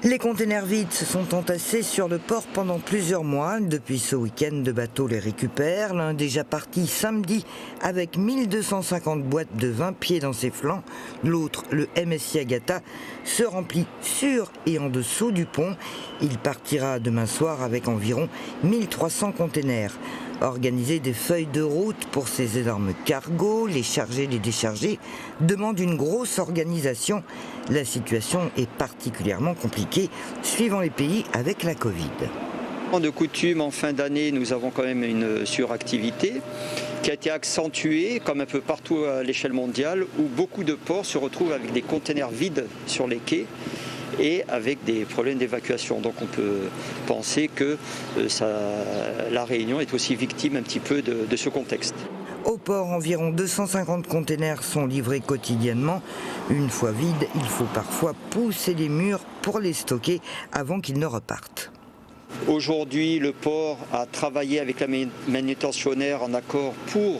Les containers vides se sont entassés sur le port pendant plusieurs mois. Depuis ce week-end, deux bateaux les récupèrent. L'un déjà parti samedi avec 1250 boîtes de 20 pieds dans ses flancs. L'autre, le MSC Agatha, se remplit sur et en dessous du pont. Il partira demain soir avec environ 1300 containers. Organiser des feuilles de route pour ces énormes cargos, les charger, les décharger, demande une grosse organisation. La situation est particulièrement compliquée suivant les pays avec la Covid. De coutume, en fin d'année, nous avons quand même une suractivité qui a été accentuée, comme un peu partout à l'échelle mondiale, où beaucoup de ports se retrouvent avec des containers vides sur les quais et avec des problèmes d'évacuation. Donc on peut penser que la Réunion est aussi victime un petit peu de ce contexte. Au port, environ 250 containers sont livrés quotidiennement. Une fois vides, il faut parfois pousser les murs pour les stocker avant qu'ils ne repartent. Aujourd'hui, le port a travaillé avec la manutentionnaire en accord pour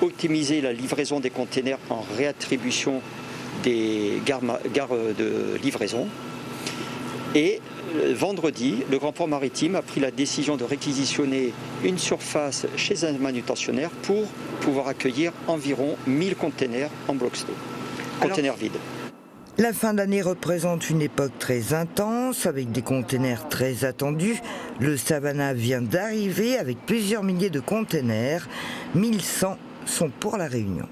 optimiser la livraison des containers en réattribution des gares de livraison. Et vendredi, le Grand Port Maritime a pris la décision de réquisitionner une surface chez un manutentionnaire pour pouvoir accueillir environ 1000 containers en bloc stock, containers vides. La fin d'année représente une époque très intense, avec des containers très attendus. Le Savannah vient d'arriver avec plusieurs milliers de containers. 1100 sont pour la Réunion.